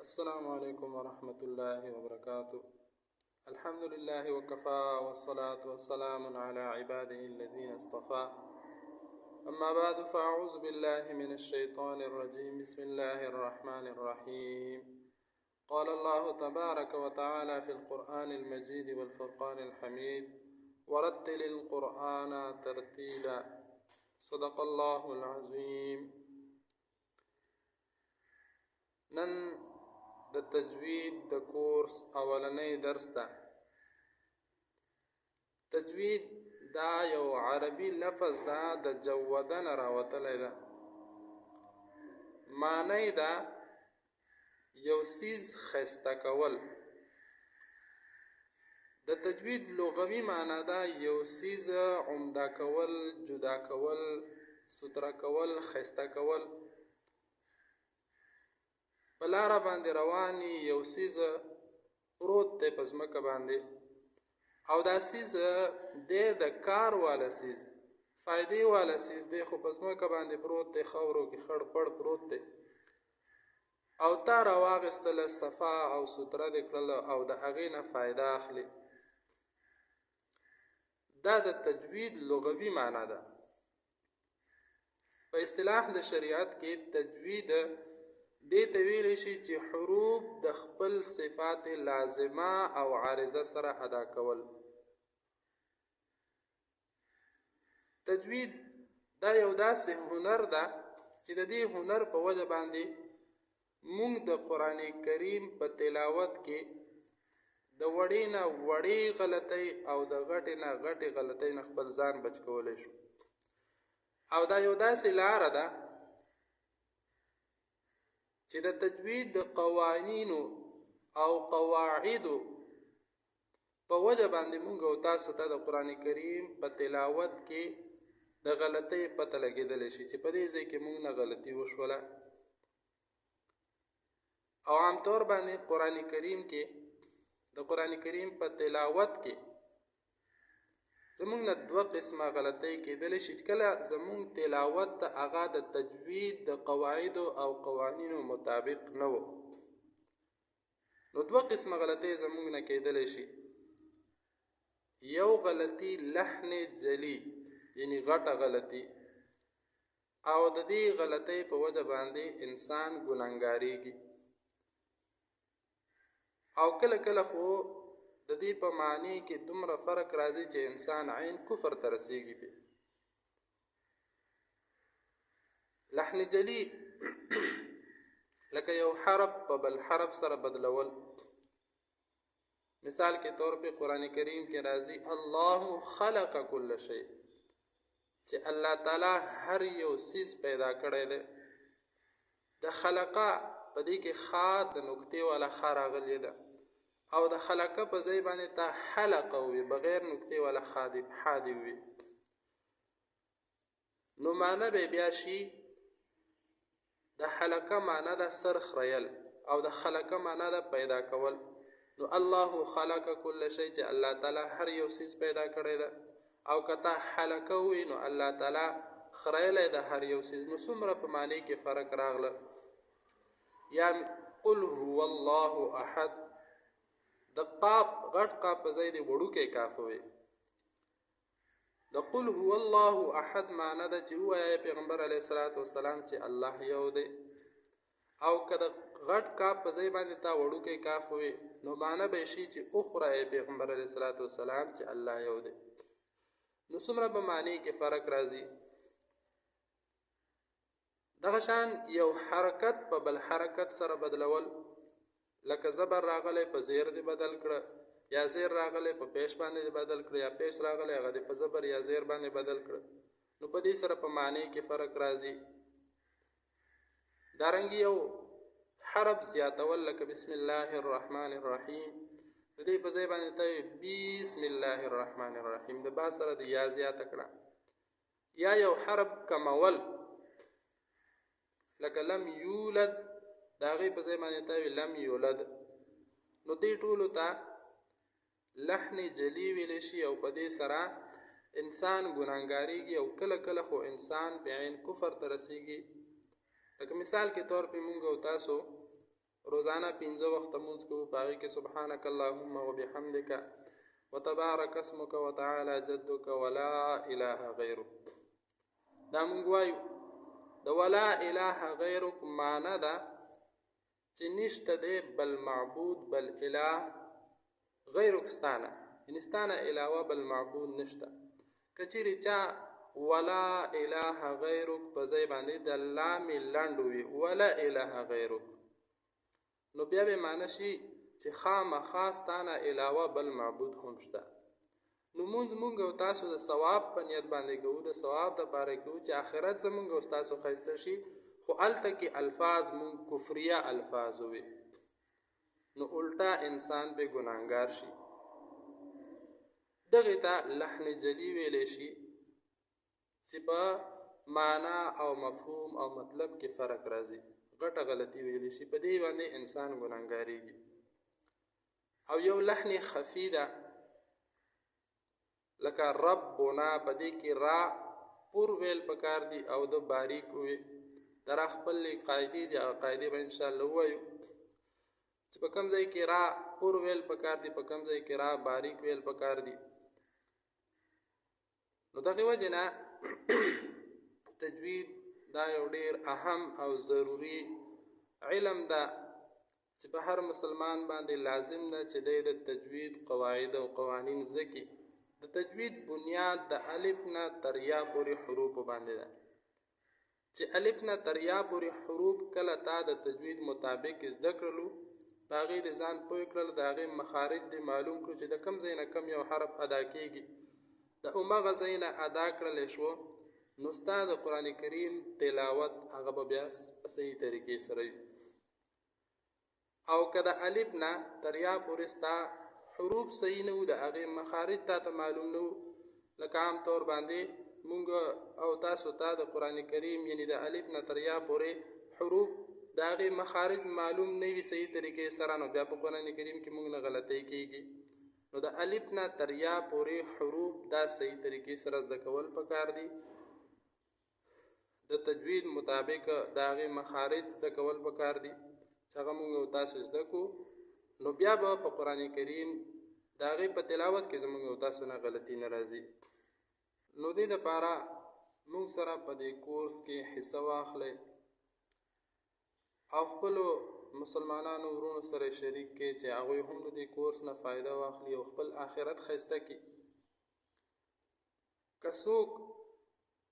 السلام عليكم ورحمة الله وبركاته. الحمد لله وكفى والصلاة والسلام على عباده الذين اصطفى. أما بعد فأعوذ بالله من الشيطان الرجيم. بسم الله الرحمن الرحيم. قال الله تبارك وتعالى في القرآن المجيد والفرقان الحميد: ورتل القرآن ترتيلا. صدق الله العظيم. نن د تجوید د کورس اولنی درس ده. تجوید دا یو عربي لفظ ده، د جوده نه راوتلی ده. معنی ده یو څیز ښایسته کول. د تجوید لغوي معنی ده یو څیز عمده کول، جدا کول، ستره کول، ښایسته کول. په لاره باندې رواني یو څیز پروت دی په ځمکه باندې، او دا څیز دی د کار والا څیز، فایدې والا څیز دی، خو په ځمکه باندې پروت دی، خاورو کې خړ پړ پروت دی، او تا راواخیستله، صفا او ستره دې کړله او د هغې نه فایده اخلي. دا د تجوید لغوي معنی ده. په اصطلاح د شریعت کې تجوید دې ته ویلی شي چې حروف د خپل صفات لازمه او عارضه سره ادا کول. تجوید دا یو داسې هنر ده چې د دې هنر په وجه باندې مونږ د قرآن کریم په تلاوت کې د وړې نه وړې غلطۍ او د غټې نه غټې غلطۍ نه خپل ځان بچ کولی شو. او دا یو داسې لاره ده چې د تجوید د قوانینو او قواعدو په وجه باندې مونږ او تاسو ته د قرآن کریم په تلاوت کې د غلطۍ پته لګېدلی شي چې په دې ځای کې مونږ نه غلطي وشوله. او عام طور باندې قرآن کریم کې د قرآن کریم په تلاوت کې زمونږ نه دوه قسمه غلطۍ کېدلی شي چې کله زمونږ تلاوت ته هغه د تجوید د قواعدو او قوانینو مطابق نه و، نو دوه قسمه غلطۍ زمونږ نه کېدلی شي. یو غلطي لحن جلی، یعنی غټه غلطي، او د دې غلطۍ په وجه باندې انسان ګناهګاریږي. او کله کله خو د دې په معنی کې دومره فرق راځي چې انسان عین کفر ته رسیږي پې. لحن جلی لکه یو حرف په بل حرف سره بدلول. مثال کے طور پہ قرآن کریم کے راضی اللہ خلق کل شی، چې الله تعالی هر یو څیز پیدا کړی دی. د خلقه په دې کې خا د نقطې والا خا راغلی ده، او د خلقه په ځای باندې تا حلقه وي بغیر نقطې والا خا دی وي. نو معنی به بیا شي د حلقه معنی ده سر خریل، او د خلقه معنی ده پیدا کول. نو الله خلق کل شی چې الله تعالی هر یو څیز پیدا کړی ده، او که تا حلقه وي نو الله تعالی خریلی ده هر یو څیز. نو څومره په معنی کې فرق راغله. یا قل هو الله احد، د قاف غټ قاف په ځای د وړوکی کاف وي. د قل هو الله احد معنی ده چې ووایه پیغمبر علیه الصلاة والسلام چې الله یو دی. او که د غټ کاف په ځای باندې تا وړوکی کاف وي نو معنی به شي چې اخوره پیغمبر علیه الصلاة والسلام چې الله یو دی. نو څومره په معنی کې فرق راځي. دغه شان یو حرکت په بل حرکت سره بدلول، لکه زبر راغلی په زیر دی بدل کړه، یا زیر راغلی په پیش باندې دی بدل کړه، یا پیش راغلی هغه دی په زبر یا زیر باندې بدل کړه. نو په دې سره په معنی کې فرق راځي. دارنګه یو حرف زیاتول، لکه بسم الله الرحمن الرحیم، د دې په ځای باندې ته بسم الله الرحمن الرحیم د با سره د یا زیاته کړه. یا یو حرف کمول، لکه لم یولد، د هغې په ځای باندې ته لم یولد. نو دې ټولو ته لحن جلی ویلی شي، او په دې سره انسان ګناهګاریږي، او کله کله خو انسان په عین کفر ته رسیږي. لکه مثال کے طور پہ مونږ او تاسو روزانه 15 وخته مونځ کوو، په هغې کې سبحانک اللهم وبحمدک وتبارک اسمک وتعالی جدک ولا اله غیرک. دا مونږ وایو. د ولا اله غیرک معنی ده چې نشته دی بل معبود بل اله غیرک ستانه، یعنې ستانه علاوه بل معبود نشته. که چیرې چا ولا اله غیرک په ځای باندې د لامې لنډ وي ولا اله غیرک، نو بیا به معنی شي چې خامخا ستانه علاوه بل معبود هم شته. نو مونږ او تاسو د ثواب په نیت باندې کوو، د ثواب دپاره کوو چې آخرت زمونږ او تاسو ښایسته شي، خو هلته کې الفاظ مونږ کفریه الفاظ وي، نو الټا انسان به ګناهګار شي. دغې ته لحن جلی ویلی شي چې په معنا او مفهوم او مطلب کې فرق راځي، غټه غلطي ویلی شي، په دې باندې انسان ګناهګاریږي. او یو لحن خفي ده لکه ربنا، په دې کې را پور ویل پکار دي او د باریک وي. دا را خپلې قاعدې دي، هغه قاعدې به انشاءالله ووایو چې په کوم ځای کې را پور ویل پکار دي، په کوم ځای کې را باریک ویل پکار دي. نو دغې وجې نه تجوید دا یو ډېر اهم او ضروري علم ده چې په هر مسلمان باندې لازم ده چې دی د تجوید قواعد او قوانین زده کړي. د تجوید بنیاد د الف نه تر یا پورې حروفو باندې ده، چې الف نه تر یا پورې حروف کله تا د تجوید مطابق زده کړلو، په هغې د ځان پوه کړل، د هغې مخارج دې معلوم کړو چې د کوم ځای نه کوم یو حرف ادا کېږي، د همغه ځای نه ادا کړلی شو، نو ستا د قرآن کریم تلاوت هغه به بیا په صحیح طریقې سره وي. او که د الف نه تر یا پورې ستا حروف صحیح نه وو، د هغې مخارج تا ته معلوم نه وو، لکه عام طور باندې مونږ او تاسو ته د قرآن کریم یعنې د الف نه تر یا پورې حروف د هغې مخارج معلوم نه وي صحیح طریقې سره، نو بیا په قرآن کریم کې مونږ نه غلطۍ کېږي. نو د الف نه تر یا پورې حروف دا صحیح طریقې سره زده کول پکار دي، د تجوید مطابق د هغې مخارج زده کول پکار دي چې هغه مونږ او تاسو زده کړو، نو بیا به په قرآن کریم د هغې په تلاوت کې زمونږ او تاسو نه غلطي نه راځي. نو دې دپاره مونږ سره په دې کورس کې حصه واخلئ او خپلو مسلمانانو ورونو سره شریک کړئ چې هغوی هم د دې کورس نه فایده واخلي او خپل آخرت ښایسته کړي. که څوک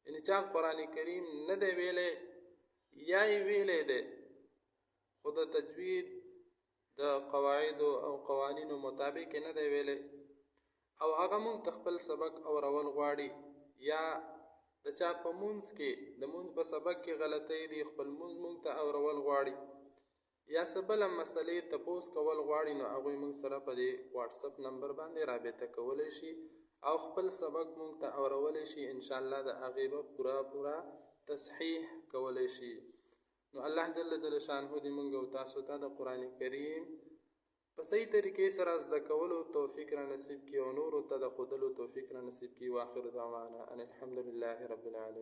یعنې چا قرآن کریم نه دی ویلی یا یې ویلی دی خو د تجوید د قواعدو او قوانینو مطابق نه دی ویلی او هغه مونږ ته خپل سبق اورول غواړي، یا د چا په مونځ کې د مونځ په سبق کې غلطۍ دي خپل مونځ مونږ ته اورول غواړي، یا څه بله مسلې تپوس کول غواړي، نو هغوی مونږ سره په دې واټساپ نمبر باندې رابطه کولی شي او خپل سبق مونږ ته اورولی شي. انشاءالله د هغې به پوره تصحیح کولی شي. نو الله جل شانه دې مونږ او تاسو ته د قرآن کریم په صحیح طریقې سره زده کولو توفیق را نصیب کړي او نورو ته د ښودلو توفیق را نصیب کړي. واخر دعوانا ان الحمد لله رب العالمین.